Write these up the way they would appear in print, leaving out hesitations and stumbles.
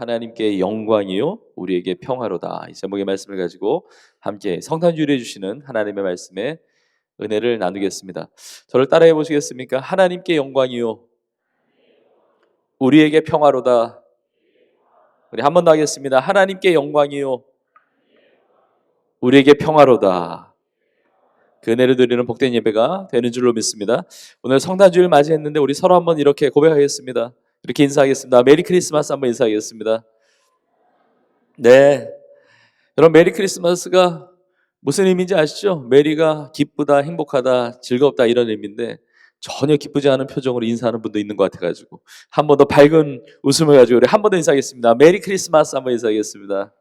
하나님께 영광이요 우리에게 평화로다. 이 제목의 말씀을 가지고 함께 성탄주일에 주시는 하나님의 말씀에 은혜를 나누겠습니다. 저를 따라해 보시겠습니까? 하나님께 영광이요 우리에게 평화로다. 우리 한 번 더 하겠습니다. 하나님께 영광이요 우리에게 평화로다. 그 은혜를 드리는 복된 예배가 되는 줄로 믿습니다. 오늘 성탄주일 맞이했는데 우리 서로 한번 이렇게 고백하겠습니다. 이렇게 인사하겠습니다. 메리 크리스마스 한번 인사하겠습니다. 네, 여러분 메리 크리스마스가 무슨 의미인지 아시죠? 메리가 기쁘다, 행복하다, 즐겁다 이런 의미인데 전혀 기쁘지 않은 표정으로 인사하는 분도 있는 것 같아가지고 한 번 더 밝은 웃음을 가지고 우리 한 번 더 인사하겠습니다. 메리 크리스마스 한번 인사하겠습니다.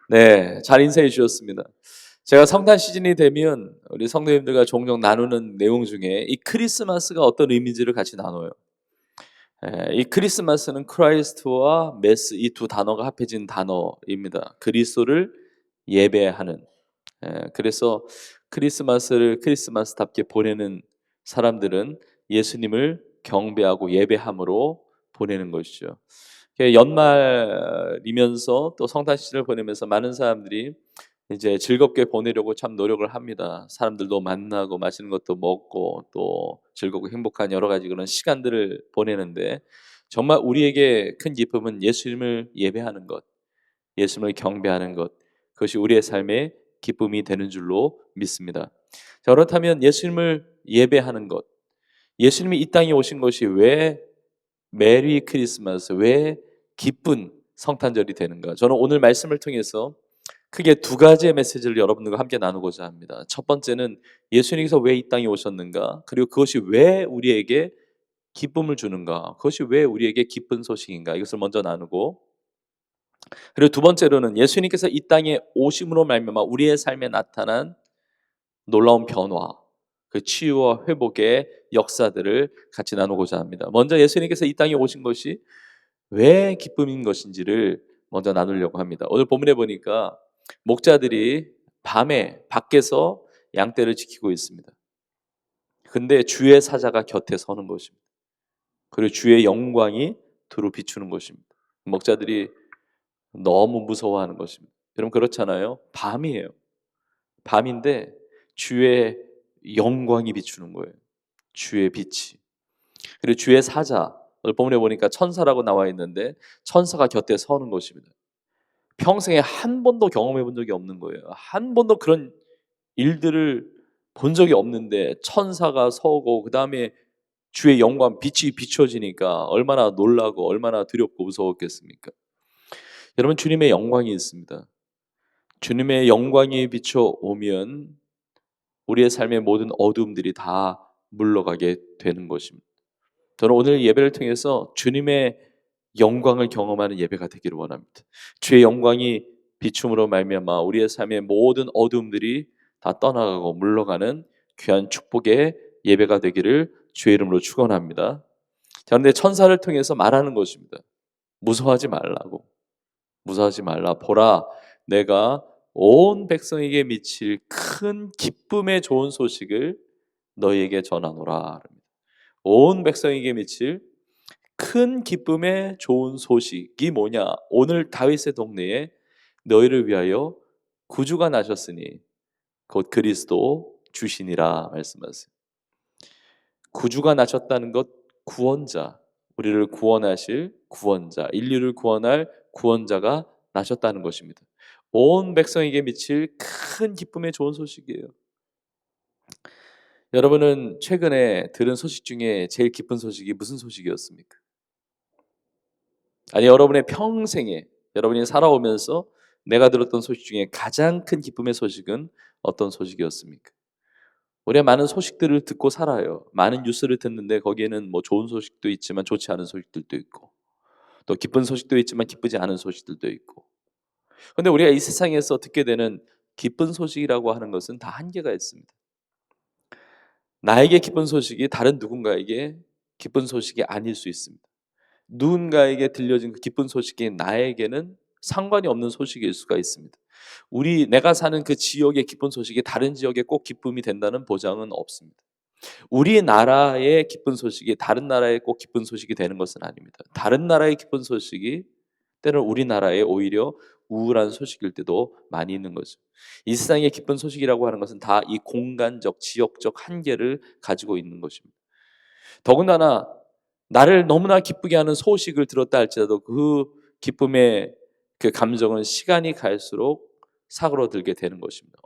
네, 잘 인사해 주셨습니다. 제가 성탄 시즌이 되면 우리 성도님들과 종종 나누는 내용 중에 이 크리스마스가 어떤 의미인지를 같이 나눠요. 이 크리스마스는 크라이스트와 메스 이 두 단어가 합해진 단어입니다. 그리스도를 예배하는. 그래서 크리스마스를 크리스마스답게 보내는 사람들은 예수님을 경배하고 예배함으로 보내는 것이죠. 연말이면서 또 성탄 시즌을 보내면서 많은 사람들이 이제 즐겁게 보내려고 참 노력을 합니다. 사람들도 만나고 맛있는 것도 먹고 또 즐겁고 행복한 여러 가지 그런 시간들을 보내는데 정말 우리에게 큰 기쁨은 예수님을 예배하는 것, 예수님을 경배하는 것, 그것이 우리의 삶의 기쁨이 되는 줄로 믿습니다. 자, 그렇다면 예수님을 예배하는 것, 예수님이 이 땅에 오신 것이 왜 메리 크리스마스, 왜 기쁜 성탄절이 되는가? 저는 오늘 말씀을 통해서 크게 두 가지의 메시지를 여러분들과 함께 나누고자 합니다. 첫 번째는 예수님께서 왜 이 땅에 오셨는가? 그리고 그것이 왜 우리에게 기쁨을 주는가? 그것이 왜 우리에게 기쁜 소식인가? 이것을 먼저 나누고, 그리고 두 번째로는 예수님께서 이 땅에 오심으로 말미암아 우리의 삶에 나타난 놀라운 변화, 그 치유와 회복의 역사들을 같이 나누고자 합니다. 먼저 예수님께서 이 땅에 오신 것이 왜 기쁨인 것인지를 먼저 나누려고 합니다. 오늘 본문에 보니까 목자들이 밤에 밖에서 양떼를 지키고 있습니다. 근데 주의 사자가 곁에 서는 것입니다. 그리고 주의 영광이 두루 비추는 것입니다. 목자들이 너무 무서워하는 것입니다. 여러분 그렇잖아요. 밤이에요. 밤인데 주의 영광이 비추는 거예요. 주의 빛이. 그리고 주의 사자, 오늘 본문에 보니까 천사라고 나와 있는데 천사가 곁에 서는 것입니다. 평생에 한 번도 경험해 본 적이 없는 거예요. 한 번도 그런 일들을 본 적이 없는데 천사가 서고 그 다음에 주의 영광 빛이 비춰지니까 얼마나 놀라고 얼마나 두렵고 무서웠겠습니까? 여러분 주님의 영광이 있습니다. 주님의 영광이 비춰오면 우리의 삶의 모든 어두움들이 다 물러가게 되는 것입니다. 저는 오늘 예배를 통해서 주님의 영광을 경험하는 예배가 되기를 원합니다. 주의 영광이 비춤으로 말미암아 우리의 삶의 모든 어두움들이 다 떠나가고 물러가는 귀한 축복의 예배가 되기를 주의 이름으로 축원합니다. 자, 그런데 천사를 통해서 말하는 것입니다. 무서워하지 말라고. 무서워하지 말라. 보라, 내가 온 백성에게 미칠 큰 기쁨의 좋은 소식을 너희에게 전하노라. 온 백성에게 미칠 큰 기쁨의 좋은 소식이 뭐냐? 오늘 다윗의 동네에 너희를 위하여 구주가 나셨으니 곧 그리스도 주시니라 말씀하세요. 구주가 나셨다는 것, 구원자, 우리를 구원하실 구원자, 인류를 구원할 구원자가 나셨다는 것입니다. 온 백성에게 미칠 큰 기쁨의 좋은 소식이에요. 여러분은 최근에 들은 소식 중에 제일 기쁜 소식이 무슨 소식이었습니까? 아니 여러분의 평생에 여러분이 살아오면서 내가 들었던 소식 중에 가장 큰 기쁨의 소식은 어떤 소식이었습니까? 우리가 많은 소식들을 듣고 살아요. 많은 뉴스를 듣는데 거기에는 뭐 좋은 소식도 있지만 좋지 않은 소식들도 있고 또 기쁜 소식도 있지만 기쁘지 않은 소식들도 있고. 그런데 우리가 이 세상에서 듣게 되는 기쁜 소식이라고 하는 것은 다 한계가 있습니다. 나에게 기쁜 소식이 다른 누군가에게 기쁜 소식이 아닐 수 있습니다. 누군가에게 들려진 그 기쁜 소식이 나에게는 상관이 없는 소식일 수가 있습니다. 내가 사는 그 지역의 기쁜 소식이 다른 지역에 꼭 기쁨이 된다는 보장은 없습니다. 우리나라의 기쁜 소식이 다른 나라의 꼭 기쁜 소식이 되는 것은 아닙니다. 다른 나라의 기쁜 소식이 때로는 우리나라에 오히려 우울한 소식일 때도 많이 있는 거죠. 이 세상의 기쁜 소식이라고 하는 것은 다 이 공간적, 지역적 한계를 가지고 있는 것입니다. 더군다나 나를 너무나 기쁘게 하는 소식을 들었다 할지라도 그 기쁨의 그 감정은 시간이 갈수록 사그러들게 되는 것입니다.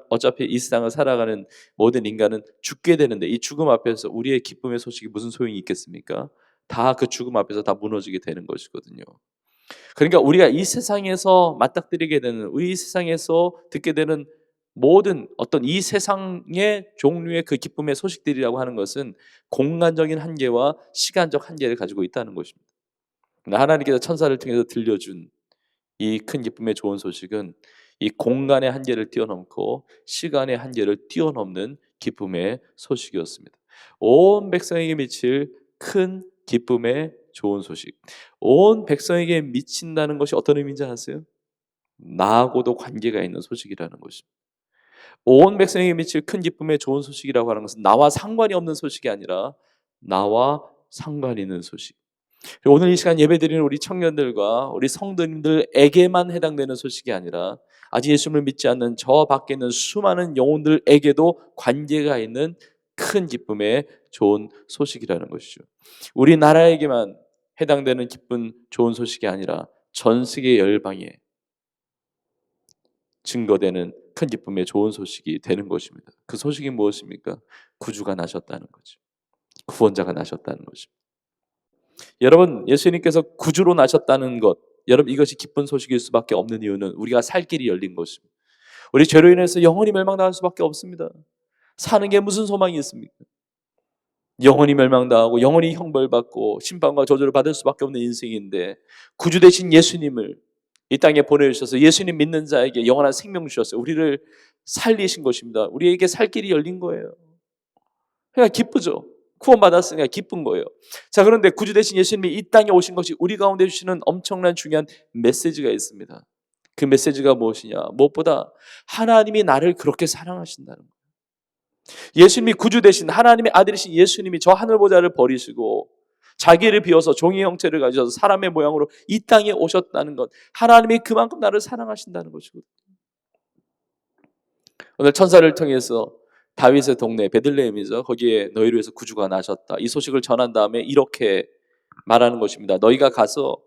어차피 이 세상을 살아가는 모든 인간은 죽게 되는데 이 죽음 앞에서 우리의 기쁨의 소식이 무슨 소용이 있겠습니까? 다 그 죽음 앞에서 다 무너지게 되는 것이거든요. 그러니까 우리가 이 세상에서 맞닥뜨리게 되는 우리 이 세상에서 듣게 되는 모든 어떤 이 세상의 종류의 그 기쁨의 소식들이라고 하는 것은 공간적인 한계와 시간적 한계를 가지고 있다는 것입니다. 그러나 하나님께서 천사를 통해서 들려준 이 큰 기쁨의 좋은 소식은 이 공간의 한계를 뛰어넘고 시간의 한계를 뛰어넘는 기쁨의 소식이었습니다. 온 백성에게 미칠 큰 기쁨의 좋은 소식. 온 백성에게 미친다는 것이 어떤 의미인지 아세요? 나하고도 관계가 있는 소식이라는 것입니다. 온 백성에게 미칠 큰 기쁨의 좋은 소식이라고 하는 것은 나와 상관이 없는 소식이 아니라 나와 상관이 있는 소식. 오늘 이 시간 예배드리는 우리 청년들과 우리 성도님들에게만 해당되는 소식이 아니라 아직 예수님을 믿지 않는 저 밖에 있는 수많은 영혼들에게도 관계가 있는 큰 기쁨의 좋은 소식이라는 것이죠. 우리나라에게만 해당되는 기쁜 좋은 소식이 아니라 전 세계 열방에 증거되는 큰 기쁨의 좋은 소식이 되는 것입니다. 그 소식이 무엇입니까? 구주가 나셨다는 거죠. 구원자가 나셨다는 것입니다. 여러분, 예수님께서 구주로 나셨다는 것, 여러분 이것이 기쁜 소식일 수밖에 없는 이유는 우리가 살 길이 열린 것입니다. 우리 죄로 인해서 영원히 멸망당할 수밖에 없습니다. 사는 게 무슨 소망이 있습니까? 영원히 멸망당하고 영원히 형벌받고 심판과 저주를 받을 수밖에 없는 인생인데 구주 되신 예수님을 이 땅에 보내주셔서 예수님 믿는 자에게 영원한 생명 주셨어요. 우리를 살리신 것입니다. 우리에게 살 길이 열린 거예요. 그러니까 기쁘죠. 구원받았으니까 기쁜 거예요. 자, 그런데 구주 되신 예수님이 이 땅에 오신 것이 우리 가운데 주시는 엄청난 중요한 메시지가 있습니다. 그 메시지가 무엇이냐? 무엇보다 하나님이 나를 그렇게 사랑하신다는 거예요. 예수님이 구주 되신 하나님의 아들이신 예수님이 저 하늘 보좌를 버리시고 자기를 비워서 종의 형체를 가지셔서 사람의 모양으로 이 땅에 오셨다는 것, 하나님이 그만큼 나를 사랑하신다는 것이거든요. 오늘 천사를 통해서 다윗의 동네 베들레헴이죠. 거기에 너희를 위해서 구주가 나셨다. 이 소식을 전한 다음에 이렇게 말하는 것입니다. 너희가 가서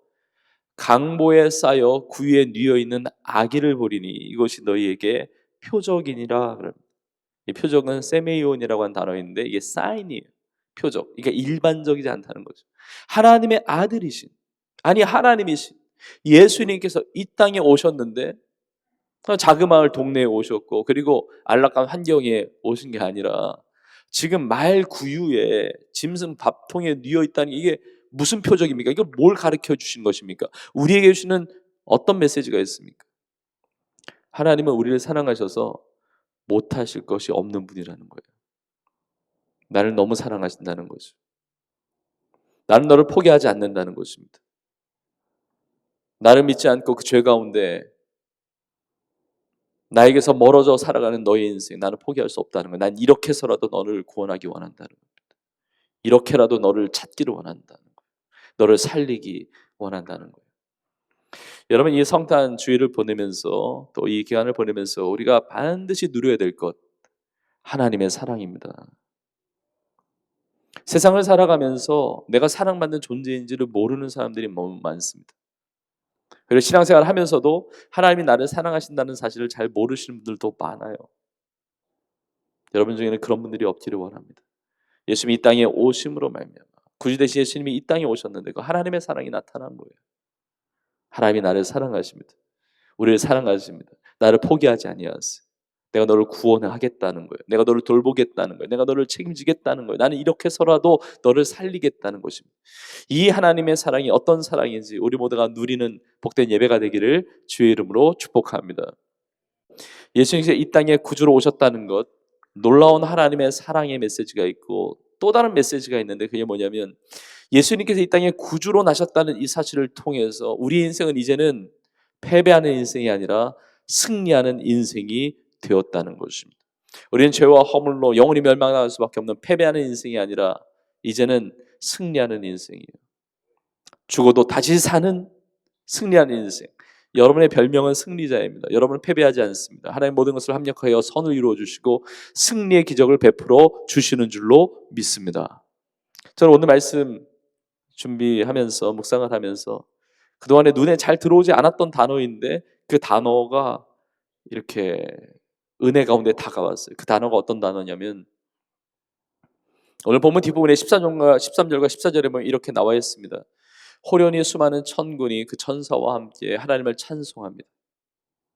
강보에 쌓여 구유에 뉘어 있는 아기를 보리니 이것이 너희에게 표적이니라. 이 표적은 세메이온이라고 하는 단어인데 이게 사인이에요. 표적. 그러니까 일반적이지 않다는 거죠. 하나님의 아들이신, 아니 하나님이신 예수님께서 이 땅에 오셨는데 자그마을 동네에 오셨고 그리고 안락한 환경에 오신 게 아니라 지금 말 구유에 짐승 밥통에 뉘어 있다는 이게 무슨 표적입니까? 이걸 뭘 가르쳐 주신 것입니까? 우리에게 주시는 어떤 메시지가 있습니까? 하나님은 우리를 사랑하셔서 못하실 것이 없는 분이라는 거예요. 나를 너무 사랑하신다는 거죠. 나는 너를 포기하지 않는다는 것입니다. 나를 믿지 않고 그 죄 가운데 나에게서 멀어져 살아가는 너의 인생 나는 포기할 수 없다는 거야. 난 이렇게 해서라도 너를 구원하기 원한다는 겁니다. 이렇게라도 너를 찾기를 원한다는 거예요. 너를 살리기 원한다는 거예요. 여러분 이 성탄 주일을 보내면서 또 이 기간을 보내면서 우리가 반드시 누려야 될 것 하나님의 사랑입니다. 세상을 살아가면서 내가 사랑받는 존재인지를 모르는 사람들이 너무 많습니다. 그리고 신앙생활을 하면서도 하나님이 나를 사랑하신다는 사실을 잘 모르시는 분들도 많아요. 여러분 중에는 그런 분들이 없기를 원합니다. 예수님이 이 땅에 오심으로 말미암아 구주 되신 예수님이 이 땅에 오셨는데 그 하나님의 사랑이 나타난 거예요. 하나님이 나를 사랑하십니다. 우리를 사랑하십니다. 나를 포기하지 아니하세요. 내가 너를 구원하겠다는 거예요. 내가 너를 돌보겠다는 거예요. 내가 너를 책임지겠다는 거예요. 나는 이렇게 해서라도 너를 살리겠다는 것입니다. 이 하나님의 사랑이 어떤 사랑인지 우리 모두가 누리는 복된 예배가 되기를 주의 이름으로 축복합니다. 예수님께서 이 땅에 구주로 오셨다는 것, 놀라운 하나님의 사랑의 메시지가 있고 또 다른 메시지가 있는데 그게 뭐냐면 예수님께서 이 땅에 구주로 나셨다는 이 사실을 통해서 우리 인생은 이제는 패배하는 인생이 아니라 승리하는 인생이 되었다는 것입니다. 우리는 죄와 허물로 영원히 멸망할 수밖에 없는 패배하는 인생이 아니라 이제는 승리하는 인생이에요. 죽어도 다시 사는 승리하는 인생. 여러분의 별명은 승리자입니다. 여러분은 패배하지 않습니다. 하나님 모든 것을 합력하여 선을 이루어 주시고 승리의 기적을 베풀어 주시는 줄로 믿습니다. 저는 오늘 말씀 준비하면서 묵상을 하면서 그동안에 눈에 잘 들어오지 않았던 단어인데 그 단어가 이렇게 은혜 가운데 다가왔어요. 그 단어가 어떤 단어냐면 오늘 본문 뒷부분에 13절과 14절에 보면 이렇게 나와 있습니다. 호련히 수많은 천군이 그 천사와 함께 하나님을 찬송합니다.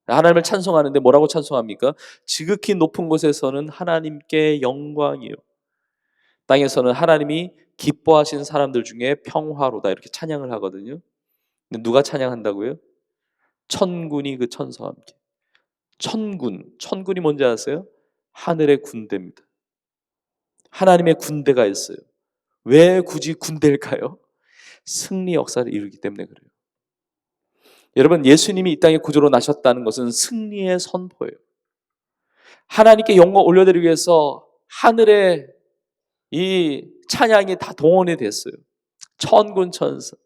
하나님을 찬송하는데 뭐라고 찬송합니까? 지극히 높은 곳에서는 하나님께 영광이요, 땅에서는 하나님이 기뻐하신 사람들 중에 평화로다, 이렇게 찬양을 하거든요. 근데 누가 찬양한다고요? 천군이 그 천사와 함께. 천군이 뭔지 아세요? 하늘의 군대입니다. 하나님의 군대가 있어요. 왜 굳이 군대일까요? 승리 역사를 이루기 때문에 그래요. 여러분, 예수님이 이 땅에 구주로 나셨다는 것은 승리의 선포예요. 하나님께 영광 올려드리기 위해서 하늘의 이 찬양이 다 동원이 됐어요. 천군 천사.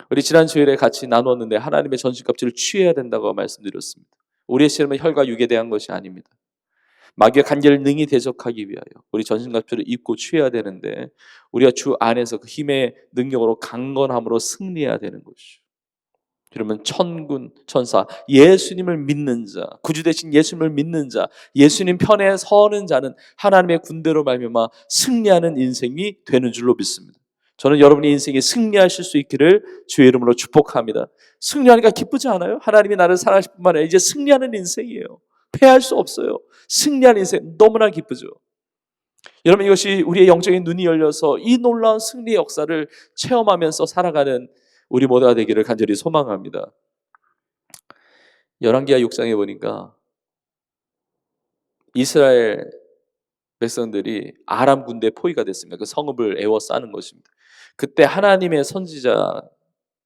우리 지난 주일에 같이 나누었는데 하나님의 전신갑주를 취해야 된다고 말씀드렸습니다. 우리의 씨름은 혈과 육에 대한 것이 아닙니다. 마귀의 간계를 능히 대적하기 위하여 우리 전신갑주를 입고 취해야 되는데 우리가 주 안에서 그 힘의 능력으로 강건함으로 승리해야 되는 것이죠. 그러면 천군 천사, 예수님을 믿는 자, 구주 되신 예수님을 믿는 자, 예수님 편에 서는 자는 하나님의 군대로 말미암아 승리하는 인생이 되는 줄로 믿습니다. 저는 여러분의 인생에 승리하실 수 있기를 주의 이름으로 축복합니다. 승리하니까 기쁘지 않아요? 하나님이 나를 사랑하실 뿐만 아니라 이제 승리하는 인생이에요. 패할 수 없어요. 승리하는 인생 너무나 기쁘죠. 여러분, 이것이 우리의 영적인 눈이 열려서 이 놀라운 승리의 역사를 체험하면서 살아가는 우리 모두가 되기를 간절히 소망합니다. 열왕기하 6장에 보니까 이스라엘 백성들이 아람 군대의 포위가 됐습니다. 그 성읍을 에워싸는 것입니다. 그때 하나님의 선지자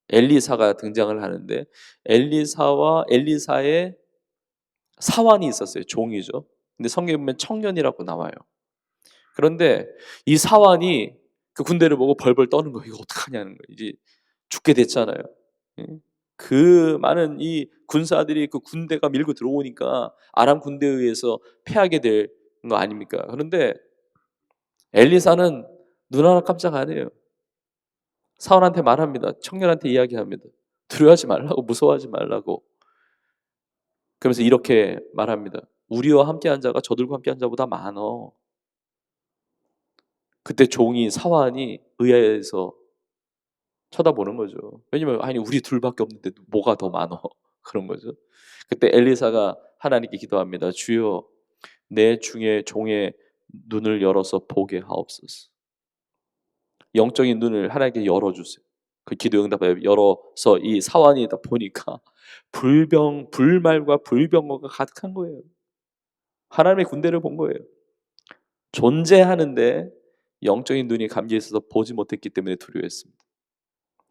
엘리사가 등장을 하는데 엘리사와 엘리사의 사환이 있었어요. 종이죠. 근데 성경에 보면 청년이라고 나와요. 그런데 이 사환이 그 군대를 보고 벌벌 떠는 거예요. 이거 어떡하냐는 거예요. 이제 죽게 됐잖아요. 그 많은 이 군사들이 그 군대가 밀고 들어오니까 아람 군대에 의해서 패하게 될 거 아닙니까? 그런데 엘리사는 눈 하나 깜짝 안 해요. 사울한테 말합니다. 청년한테 이야기합니다. 두려워하지 말라고, 무서워하지 말라고. 그러면서 이렇게 말합니다. 우리와 함께한 자가 저들과 함께한 자보다 많어. 그때 종이 사환이 의아해서 쳐다보는 거죠. 왜냐면 아니 우리 둘밖에 없는데 뭐가 더 많어? 그런 거죠. 그때 엘리사가 하나님께 기도합니다. 주여, 내 중에 종의 눈을 열어서 보게 하옵소서. 영적인 눈을 하나님께 열어주세요. 그 기도 응답에 열어서 이 사환이 다 보니까 불말과 불병거가 가득한 거예요. 하나님의 군대를 본 거예요. 존재하는데 영적인 눈이 감기에 있어서 보지 못했기 때문에 두려워했습니다.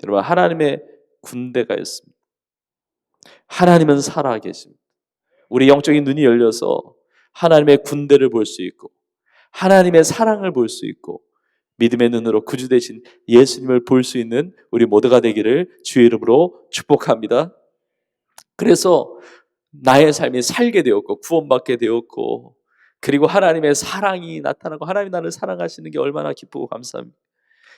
여러분, 하나님의 군대가 있습니다. 하나님은 살아계십니다. 우리 영적인 눈이 열려서 하나님의 군대를 볼 수 있고 하나님의 사랑을 볼 수 있고 믿음의 눈으로 구주 되신 예수님을 볼 수 있는 우리 모두가 되기를 주의 이름으로 축복합니다. 그래서 나의 삶이 살게 되었고 구원받게 되었고 그리고 하나님의 사랑이 나타나고 하나님이 나를 사랑하시는 게 얼마나 기쁘고 감사합니다.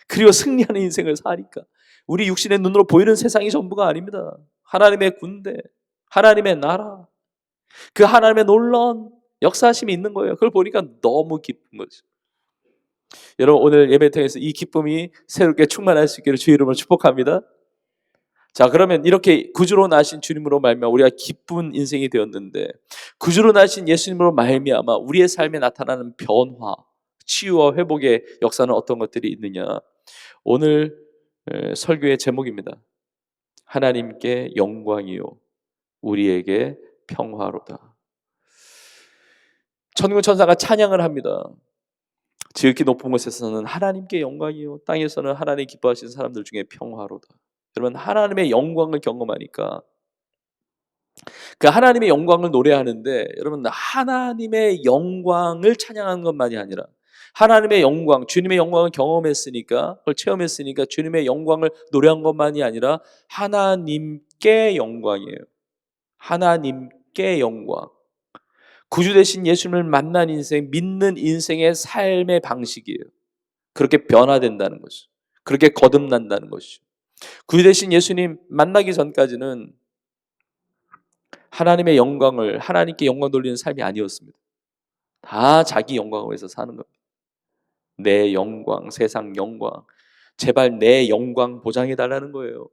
그리고 승리하는 인생을 사니까 우리 육신의 눈으로 보이는 세상이 전부가 아닙니다. 하나님의 군대, 하나님의 나라, 그 하나님의 놀라운 역사하심이 있는 거예요. 그걸 보니까 너무 기쁜 거죠. 여러분, 오늘 예배 통해서 이 기쁨이 새롭게 충만할 수 있기를 주의 이름으로 축복합니다. 자, 그러면 이렇게 구주로 나신 주님으로 말미암아 우리가 기쁜 인생이 되었는데 구주로 나신 예수님으로 말미암아 우리의 삶에 나타나는 변화, 치유와 회복의 역사는 어떤 것들이 있느냐? 오늘 설교의 제목입니다. 하나님께 영광이요 우리에게 평화로다. 천군 천사가 찬양을 합니다. 지극히 높은 곳에서는 하나님께 영광이요 땅에서는 하나님 기뻐하시는 사람들 중에 평화로다. 여러분, 하나님의 영광을 경험하니까 그 하나님의 영광을 노래하는데 여러분 하나님의 영광을 찬양하는 것만이 아니라 하나님의 영광, 주님의 영광을 경험했으니까 그걸 체험했으니까 주님의 영광을 노래한 것만이 아니라 하나님께 영광이에요. 하나님께 영광. 구주 되신 예수님을 만난 인생, 믿는 인생의 삶의 방식이에요. 그렇게 변화된다는 것이죠. 그렇게 거듭난다는 것이죠. 구주 되신 예수님 만나기 전까지는 하나님의 영광을, 하나님께 영광 돌리는 삶이 아니었습니다. 다 자기 영광을 위해서 사는 겁니다. 내 영광, 세상 영광, 제발 내 영광 보장해달라는 거예요.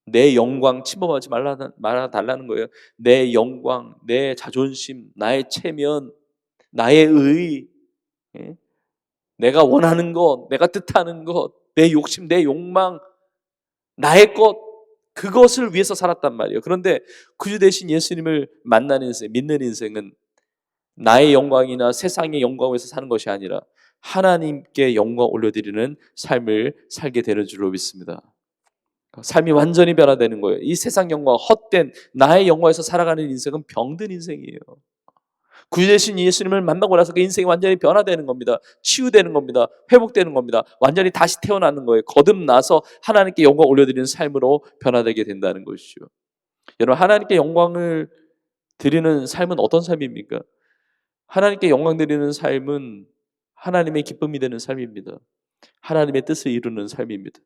내 영광 침범하지 말아달라는 거예요. 내 영광, 내 자존심, 나의 체면, 나의 의, 내가 원하는 것, 내가 뜻하는 것, 내 욕심, 내 욕망, 나의 것, 그것을 위해서 살았단 말이에요. 그런데 구주 되신 예수님을 만나는 인생, 믿는 인생은 나의 영광이나 세상의 영광을 위해서 사는 것이 아니라 하나님께 영광 올려드리는 삶을 살게 되는 줄로 믿습니다. 삶이 완전히 변화되는 거예요. 이 세상 영광, 헛된 나의 영광에서 살아가는 인생은 병든 인생이에요. 구주 되신 예수님을 만나고 나서 그 인생이 완전히 변화되는 겁니다. 치유되는 겁니다. 회복되는 겁니다. 완전히 다시 태어나는 거예요. 거듭나서 하나님께 영광 올려드리는 삶으로 변화되게 된다는 것이죠. 여러분, 하나님께 영광을 드리는 삶은 어떤 삶입니까? 하나님께 영광 드리는 삶은 하나님의 기쁨이 되는 삶입니다. 하나님의 뜻을 이루는 삶입니다.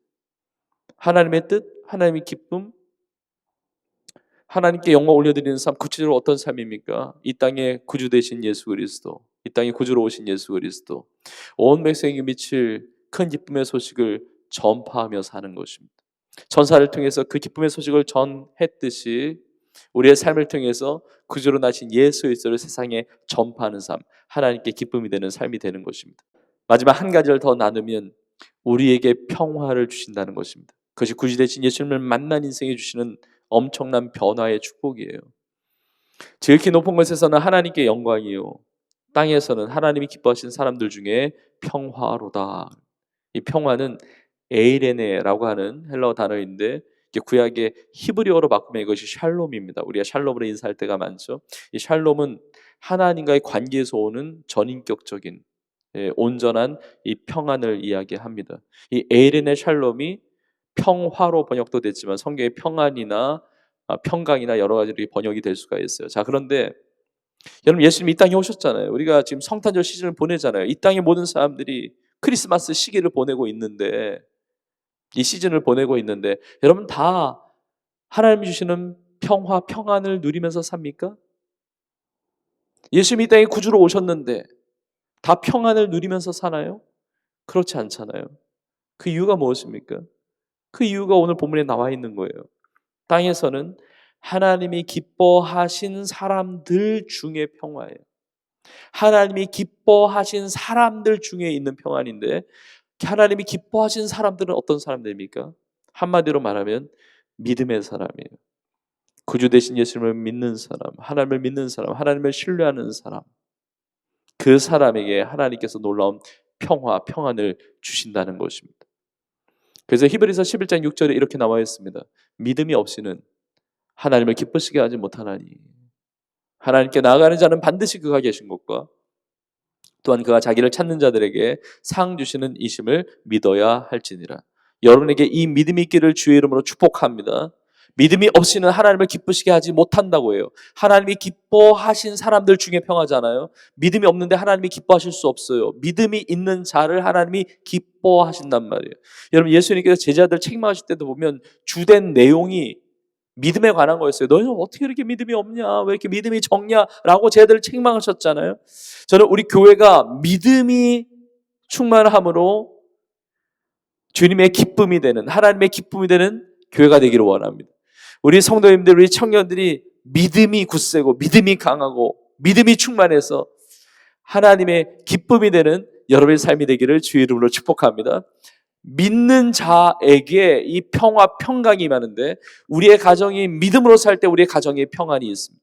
하나님의 뜻, 하나님의 기쁨, 하나님께 영광 올려드리는 삶, 구체적으로 어떤 삶입니까? 이 땅에 구주 되신 예수 그리스도, 이 땅에 구주로 오신 예수 그리스도, 온 백성에게 미칠 큰 기쁨의 소식을 전파하며 사는 것입니다. 전사를 통해서 그 기쁨의 소식을 전했듯이 우리의 삶을 통해서 구주로 나신 예수 그리스도를 세상에 전파하는 삶, 하나님께 기쁨이 되는 삶이 되는 것입니다. 마지막 한 가지를 더 나누면 우리에게 평화를 주신다는 것입니다. 그것이 구주 되신 예수님을 만난 인생에 주시는 엄청난 변화의 축복이에요. 지극히 높은 곳에서는 하나님께 영광이요, 땅에서는 하나님이 기뻐하신 사람들 중에 평화로다. 이 평화는 에이레네라고 하는 헬라어 단어인데 구약의 히브리어로 바꾸면 이것이 샬롬입니다. 우리가 샬롬으로 인사할 때가 많죠. 이 샬롬은 하나님과의 관계에서 오는 전인격적인 온전한 이 평안을 이야기합니다. 이 에이레네 샬롬이 평화로 번역도 됐지만 성경에 평안이나 평강이나 여러 가지로 번역이 될 수가 있어요. 자, 그런데 여러분, 예수님 이 땅에 오셨잖아요. 우리가 지금 성탄절 시즌을 보내잖아요. 이 땅의 모든 사람들이 크리스마스 시기를 보내고 있는데, 이 시즌을 보내고 있는데 여러분 다 하나님이 주시는 평화, 평안을 누리면서 삽니까? 예수님이 이 땅에 구주로 오셨는데 다 평안을 누리면서 사나요? 그렇지 않잖아요. 그 이유가 무엇입니까? 그 이유가 오늘 본문에 나와 있는 거예요. 땅에서는 하나님이 기뻐하신 사람들 중에 평화예요. 하나님이 기뻐하신 사람들 중에 있는 평안인데, 하나님이 기뻐하신 사람들은 어떤 사람들입니까? 한마디로 말하면 믿음의 사람이에요. 구주 되신 예수님을 믿는 사람, 하나님을 믿는 사람, 하나님을 신뢰하는 사람, 그 사람에게 하나님께서 놀라운 평화, 평안을 주신다는 것입니다. 그래서 히브리서 11장 6절에 이렇게 나와 있습니다. 믿음이 없이는 하나님을 기쁘시게 하지 못하나니 하나님께 나아가는 자는 반드시 그가 계신 것과 또한 그가 자기를 찾는 자들에게 상 주시는 이심을 믿어야 할지니라. 여러분에게 이 믿음이 있기를 주의 이름으로 축복합니다. 믿음이 없이는 하나님을 기쁘시게 하지 못한다고 해요. 하나님이 기뻐하신 사람들 중에 평하잖아요. 믿음이 없는데 하나님이 기뻐하실 수 없어요. 믿음이 있는 자를 하나님이 기뻐하신단 말이에요. 여러분, 예수님께서 제자들 책망하실 때도 보면 주된 내용이 믿음에 관한 거였어요. 너희는 어떻게 이렇게 믿음이 없냐? 왜 이렇게 믿음이 적냐? 라고 제자들을 책망하셨잖아요. 저는 우리 교회가 믿음이 충만함으로 주님의 기쁨이 되는, 하나님의 기쁨이 되는 교회가 되기를 원합니다. 우리 성도님들, 우리 청년들이 믿음이 굳세고 믿음이 강하고 믿음이 충만해서 하나님의 기쁨이 되는 여러분의 삶이 되기를 주의 이름으로 축복합니다. 믿는 자에게 이 평화, 평강이 많은데 우리의 가정이 믿음으로 살 때 우리의 가정에 평안이 있습니다.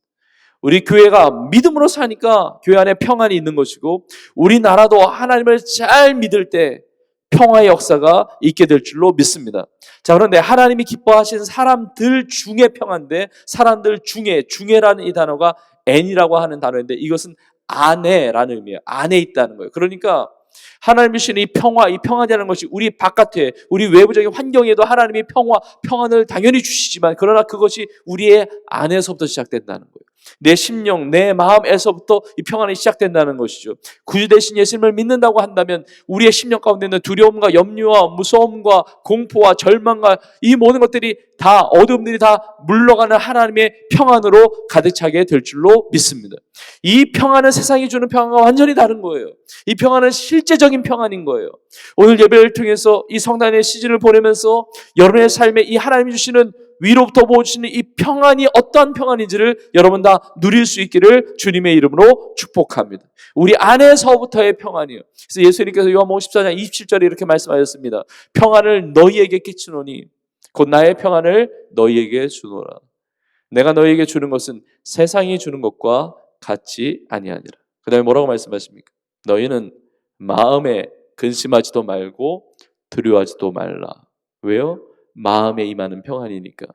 우리 교회가 믿음으로 사니까 교회 안에 평안이 있는 것이고, 우리나라도 하나님을 잘 믿을 때 평화의 역사가 있게 될 줄로 믿습니다. 자, 그런데 하나님이 기뻐하신 사람들 중에 평화인데, 사람들 중에라는 이 단어가 N이라고 하는 단어인데, 이것은 안에라는 의미예요. 안에 있다는 거예요. 그러니까 하나님이 주시는 이 평화라는 것이 우리 바깥에, 우리 외부적인 환경에도 하나님이 평안을 당연히 주시지만, 그러나 그것이 우리의 안에서부터 시작된다는 거예요. 내 심령, 내 마음에서부터 이 평안이 시작된다는 것이죠. 구주 대신 예수님을 믿는다고 한다면 우리의 심령 가운데 있는 두려움과 염려와 무서움과 공포와 절망과 이 모든 것들이 다, 어둠들이 다 물러가는 하나님의 평안으로 가득 차게 될 줄로 믿습니다. 이 평안은 세상이 주는 평안과 완전히 다른 거예요. 이 평안은 실제적인 평안인 거예요. 오늘 예배를 통해서 이 성탄의 시즌을 보내면서 여러분의 삶에 이 하나님이 주시는, 위로부터 보여주시는 이 평안이 어떠한 평안인지를 여러분 다 누릴 수 있기를 주님의 이름으로 축복합니다. 우리 안에서부터의 평안이에요. 그래서 예수님께서 요한복음 14장 27절에 이렇게 말씀하셨습니다. 평안을 너희에게 끼치노니 곧 나의 평안을 너희에게 주노라. 내가 너희에게 주는 것은 세상이 주는 것과 같이 아니하니라. 그 다음에 뭐라고 말씀하십니까? 너희는 마음에 근심하지도 말고 두려워하지도 말라. 왜요? 마음에 임하는 평안이니까.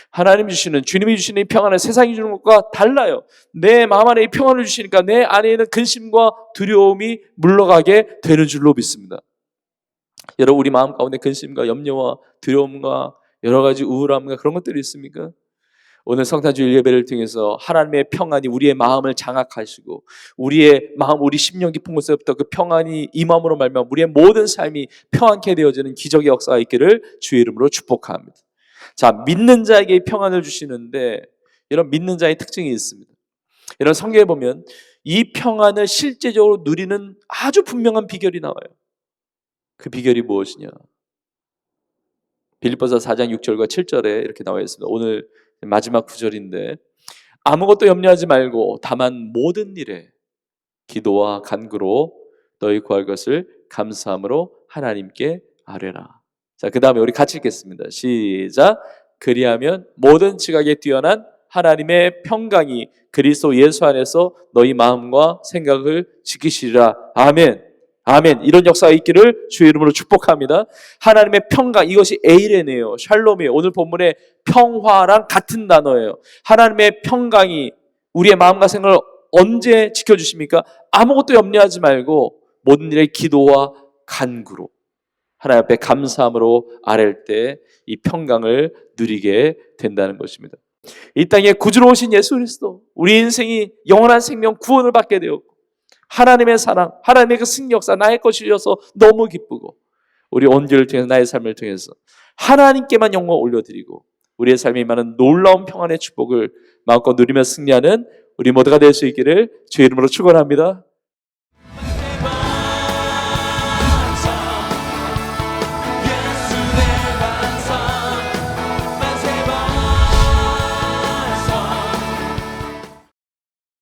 하나님 주시는, 주님이 주시는 이 평안은 세상이 주는 것과 달라요. 내 마음 안에 이 평안을 주시니까 내 안에 있는 근심과 두려움이 물러가게 되는 줄로 믿습니다. 여러분, 우리 마음 가운데 근심과 염려와 두려움과 여러 가지 우울함과 그런 것들이 있습니까? 오늘 성탄주일 예배를 통해서 하나님의 평안이 우리의 마음을 장악하시고, 우리의 마음, 우리 심령 깊은 곳에부터 그 평안이 임함으로 말미암아 우리의 모든 삶이 평안케 되어지는 기적의 역사가 있기를 주의 이름으로 축복합니다. 자, 믿는 자에게 평안을 주시는데, 이런 믿는 자의 특징이 있습니다. 이런 성경에 보면 이 평안을 실제적으로 누리는 아주 분명한 비결이 나와요. 그 비결이 무엇이냐? 빌립보서 4장 6절과 7절에 이렇게 나와 있습니다. 오늘 마지막 구절인데, 아무것도 염려하지 말고 다만 모든 일에 기도와 간구로 너희 구할 것을 감사함으로 하나님께 아뢰라. 자, 그 다음에 우리 같이 읽겠습니다. 시작. 그리하면 모든 지각에 뛰어난 하나님의 평강이 그리스도 예수 안에서 너희 마음과 생각을 지키시리라. 아멘. 아멘. 이런 역사가 있기를 주의 이름으로 축복합니다. 하나님의 평강, 이것이 에이레네요. 샬롬이에요. 오늘 본문의 평화랑 같은 단어예요. 하나님의 평강이 우리의 마음과 생각을 언제 지켜주십니까? 아무것도 염려하지 말고 모든 일에 기도와 간구로, 하나님 앞에 감사함으로 아랠 때 이 평강을 누리게 된다는 것입니다. 이 땅에 구주로 오신 예수 그리스도, 우리 인생이 영원한 생명, 구원을 받게 되었고, 하나님의 사랑, 하나님의 그 승리 역사 나의 것이어서 너무 기쁘고, 우리 온기를 통해서, 나의 삶을 통해서 하나님께만 영광 올려드리고, 우리의 삶이 많은 놀라운 평안의 축복을 마음껏 누리며 승리하는 우리 모두가 될 수 있기를 주의 이름으로 축원합니다.